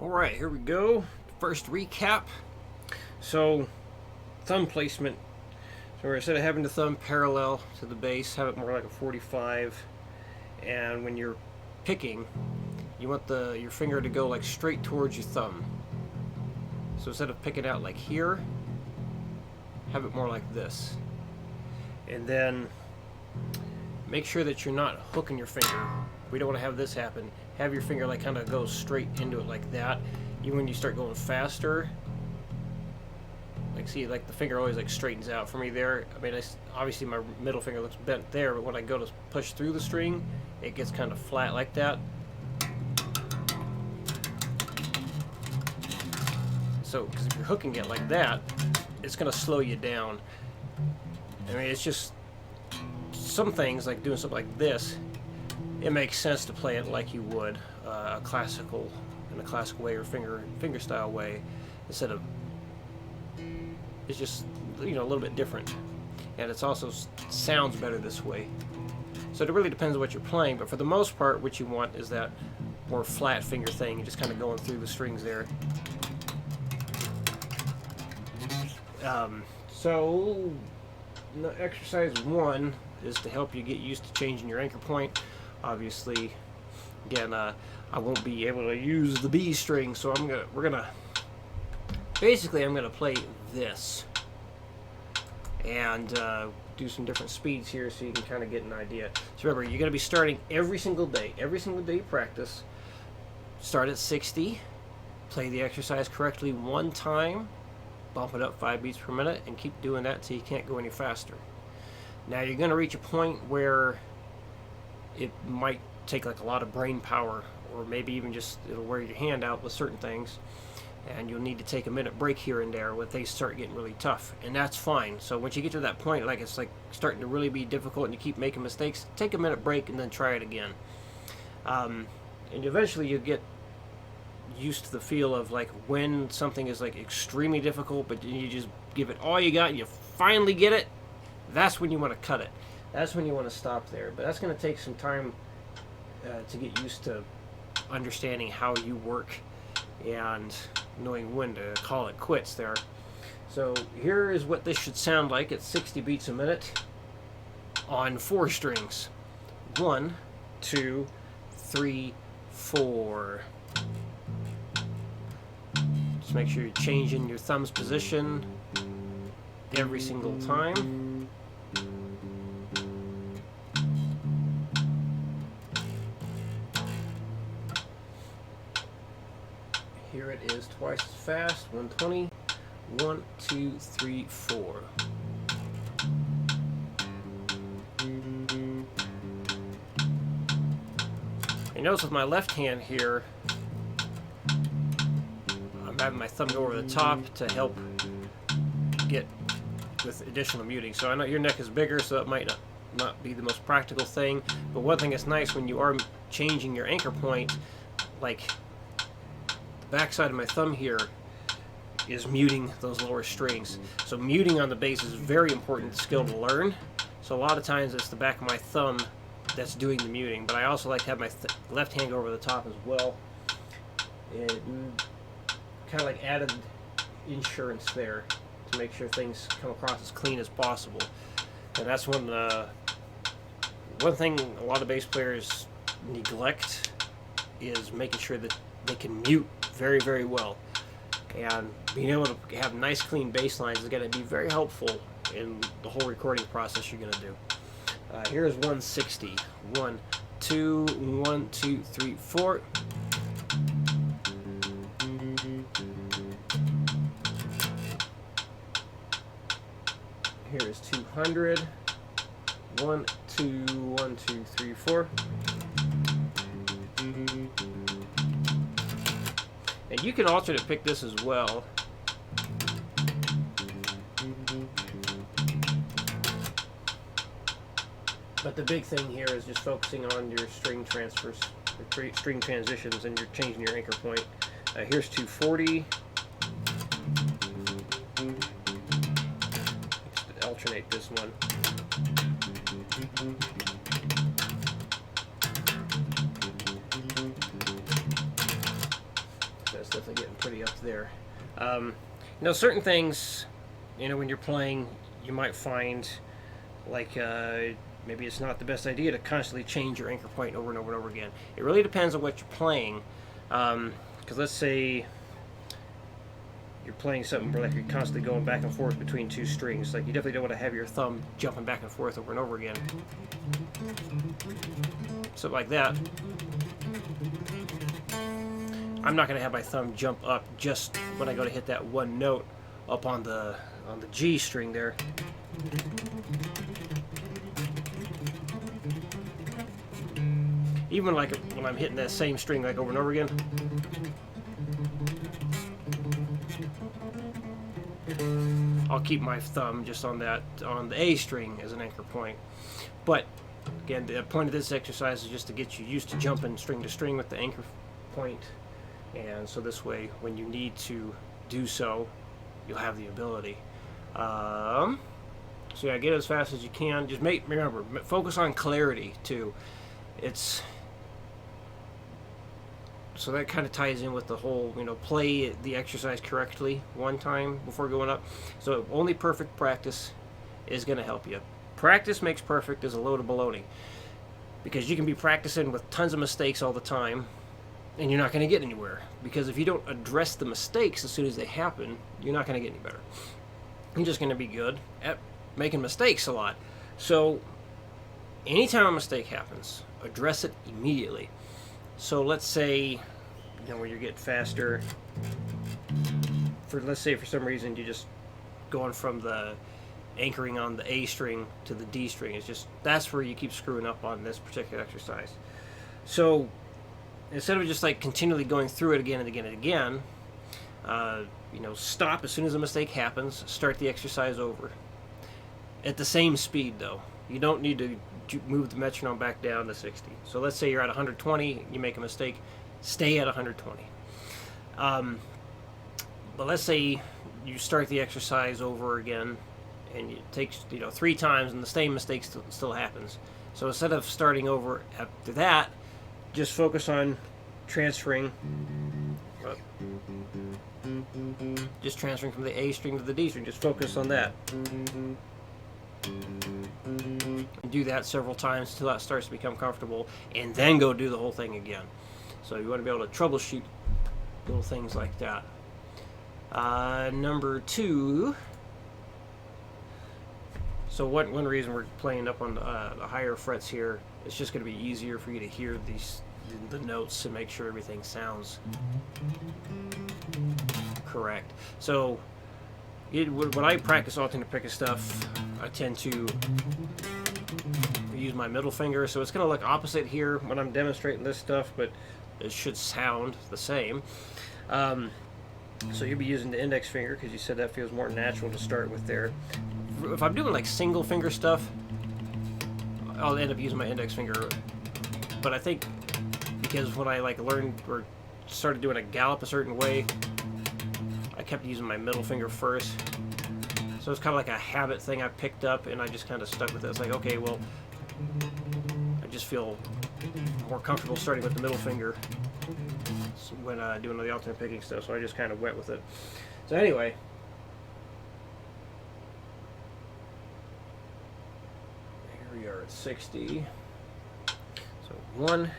Alright, here we go. First recap. So, thumb placement. So instead of having the thumb parallel to the base, have it more like a 45. And when you're picking, you want your finger to go like straight towards your thumb. So instead of picking out like here, have it more like this. And then make sure that you're not hooking your finger. We don't want to have this happen. Have your finger like kind of go straight into it like that. Even when you start going faster, like see, like the finger always like straightens out for me there. I mean, obviously my middle finger looks bent there, but when I go to push through the string, it gets kind of flat like that. So, because if you're hooking it like that, it's going to slow you down. I mean, it's just some things, like doing something like this, it makes sense to play it like you would in a classical way or finger style way, instead of, it's just, you know, a little bit different, and it's also sounds better this way. So it really depends on what you're playing, but for the most part, what you want is that more flat finger thing, just kind of going through the strings there. So exercise 1 is to help you get used to changing your anchor point. Obviously, again, I won't be able to use the B string, so I'm gonna play this and do some different speeds here so you can kind of get an idea. So remember, you're gonna be starting every single day you practice. Start at 60, play the exercise correctly one time, bump it up 5 beats per minute, and keep doing that until you can't go any faster. Now you're going to reach a point where it might take like a lot of brain power, or maybe even just it'll wear your hand out with certain things, and you'll need to take a minute break here and there when things start getting really tough, and that's fine. So once you get to that point, like it's like starting to really be difficult and you keep making mistakes, take a minute break and then try it again. And eventually you get used to the feel of like when something is like extremely difficult, but you just give it all you got and you finally get it, that's when you want to cut it. That's when you want to stop there. But that's going to take some time to get used to understanding how you work and knowing when to call it quits there. So here is what this should sound like at 60 beats a minute on 4 strings. 1, 2, 3, 4. Just make sure you're changing your thumb's position every single time. Here it is twice as fast. 120. 1, 2, 3, 4. You notice with my left hand here, I'm having my thumb go over the top to help get with additional muting. So I know your neck is bigger, so that might not be the most practical thing, but one thing that's nice when you are changing your anchor point, like the back side of my thumb here is muting those lower strings. So muting on the bass is a very important skill to learn. So a lot of times it's the back of my thumb that's doing the muting, but I also like to have my left hand go over the top as well. It kind of like added insurance there to make sure things come across as clean as possible. And that's one thing a lot of bass players neglect, is making sure that they can mute very, very well. And being able to have nice clean bass lines is going to be very helpful in the whole recording process you're going to do. Here's 160. 1, 2, 1, 2, 3, 4. Here is 200. 1, 2, 1, 2, 3, 4. And you can alternate pick this as well. But the big thing here is just focusing on your string transfers, your string transitions, and you're changing your anchor point. Here's 240. Just alternate this one. definitely getting pretty up there. Certain things, when you're playing, you might find like maybe it's not the best idea to constantly change your anchor point over and over and over again. It really depends on what you're playing. Because let's say you're playing something where like you're constantly going back and forth between two strings. Like you definitely don't want to have your thumb jumping back and forth over and over again. Something like that. I'm not going to have my thumb jump up just when I go to hit that one note up on the G string there. Even like when I'm hitting that same string like over and over again. I'll keep my thumb just on the A string as an anchor point. But again, the point of this exercise is just to get you used to jumping string to string with the anchor point. And so this way, when you need to do so, you'll have the ability. So yeah, get it as fast as you can. Just remember, focus on clarity too. So that kind of ties in with the whole, play the exercise correctly one time before going up. So only perfect practice is going to help you. Practice makes perfect is a load of baloney. Because you can be practicing with tons of mistakes all the time, and you're not going to get anywhere. Because if you don't address the mistakes as soon as they happen, you're not going to get any better. You're just going to be good at making mistakes a lot. So anytime a mistake happens, address it immediately. So let's say, when you get faster, let's say for some reason you're just going from the anchoring on the A string to the D string. That's where you keep screwing up on this particular exercise. So instead of just like continually going through it again and again and again, stop as soon as a mistake happens, start the exercise over. At the same speed though. You don't need to move the metronome back down to 60. So let's say you're at 120, you make a mistake, stay at 120. But let's say you start the exercise over again, and it takes 3 times, and the same mistake still happens. So instead of starting over after that, just focus on transferring. Just transferring from the A string to the D string. Just focus on that. Do that several times until that starts to become comfortable, and then go do the whole thing again. So you want to be able to troubleshoot little things like that. Number 2. So one reason we're playing up on the higher frets here, it's just going to be easier for you to hear the notes and make sure everything sounds correct. So when I practice alternate picking stuff, I tend to use my middle finger, so it's going to look opposite here when I'm demonstrating this stuff, but it should sound the same. So you'll be using the index finger because you said that feels more natural to start with there. If I'm doing like single finger stuff, I'll end up using my index finger. But I think because when I learned or started doing a gallop a certain way, I kept using my middle finger first. So it's kind of like a habit thing I picked up, and I just kind of stuck with it. It's like, okay, well, I just feel more comfortable starting with the middle finger when doing the alternate picking stuff, so I just kind of went with it. So anyway, here we are at 60. So 1,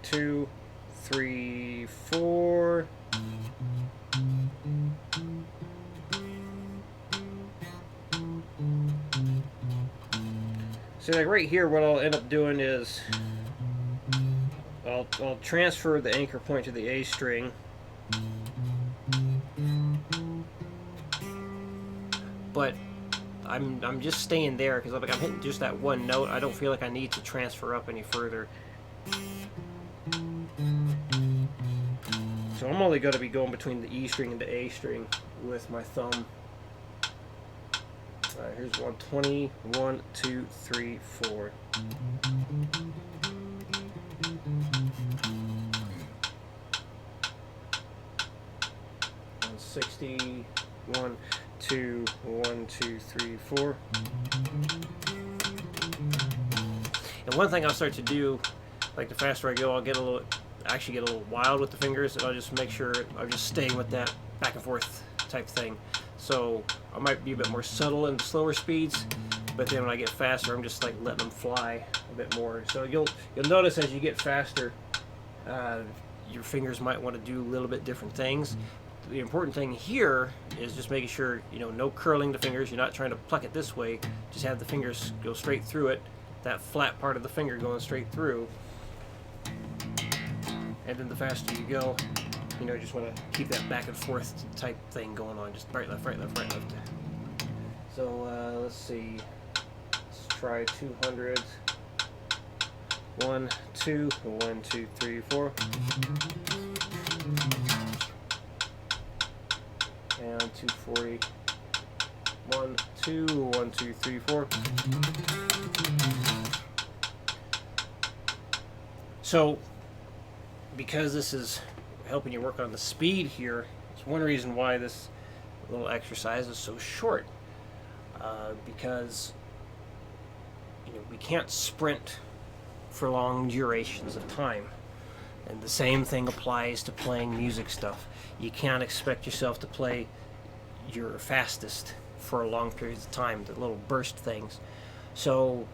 2, 3, 4. So like right here, what I'll end up doing is I'll transfer the anchor point to the A string, but I'm just staying there because I'm hitting just that one note. I don't feel like I need to transfer up any further. So I'm only going to be going between the E string and the A string with my thumb. Here's 120, 1, 2, 3, 4. 60, 1, 2, 1, 2, 3, 4. And one thing I'll start to do, like the faster I go, I'll get a little actually get a little wild with the fingers, and I'll just make sure I'm just staying with that back and forth type thing. So I might be a bit more subtle in slower speeds, but then when I get faster, I'm just like letting them fly a bit more. So you'll notice as you get faster, your fingers might want to do a little bit different things. The important thing here is just making sure, no curling the fingers. You're not trying to pluck it this way. Just have the fingers go straight through it, that flat part of the finger going straight through. And then the faster you go, you just want to keep that back and forth type thing going on. Just right, left, right, left, right, left. So let's see. Let's try 200. 1, 2, 1, 2, 3, 4. And 240. 1, 2, 1, 2, 3, 4. So, because this is helping you work on the speed here, it's one reason why this little exercise is so short. Because we can't sprint for long durations of time. And the same thing applies to playing music stuff. You can't expect yourself to play your fastest for long periods of time, the little burst things. So,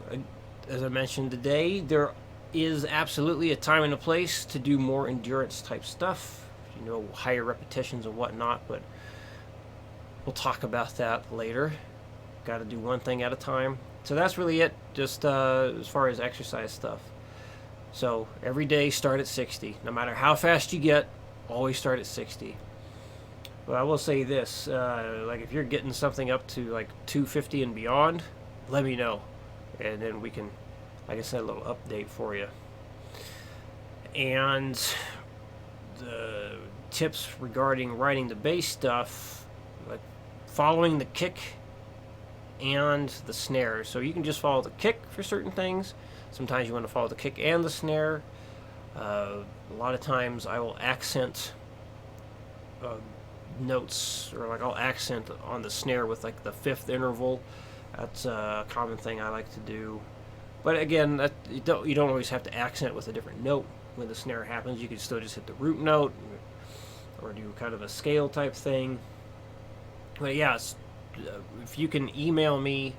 as I mentioned today, there is absolutely a time and a place to do more endurance type stuff, higher repetitions and whatnot, but we'll talk about that later. Got to do one thing at a time. So that's really it, just as far as exercise stuff. So every day start at 60. No matter how fast you get, always start at 60. But I will say this, like if you're getting something up to like 250 and beyond, let me know. And then we can, like I said, a little update for you. And the tips regarding writing the bass stuff, like following the kick and the snare. So you can just follow the kick for certain things. Sometimes you want to follow the kick and the snare. A lot of times I will accent notes, or like I'll accent on the snare with like the fifth interval. That's a common thing I like to do. But again, you don't always have to accent with a different note when the snare happens. You can still just hit the root note or do kind of a scale type thing. But yeah, if you can email me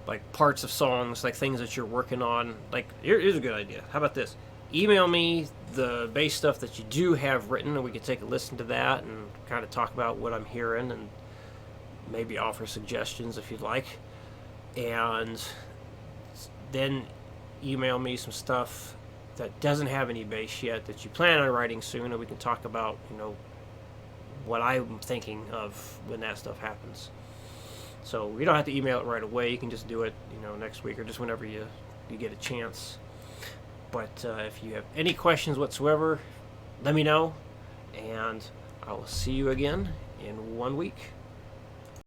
like parts of songs, like things that you're working on, like here's a good idea. How about this? Email me the bass stuff that you do have written, and we can take a listen to that and kind of talk about what I'm hearing and maybe offer suggestions if you'd like. And then email me some stuff that doesn't have any bass yet that you plan on writing soon, and we can talk about, what I'm thinking of when that stuff happens. So you don't have to email it right away. You can just do it, next week or just whenever you get a chance. But if you have any questions whatsoever, let me know, and I will see you again in 1 week.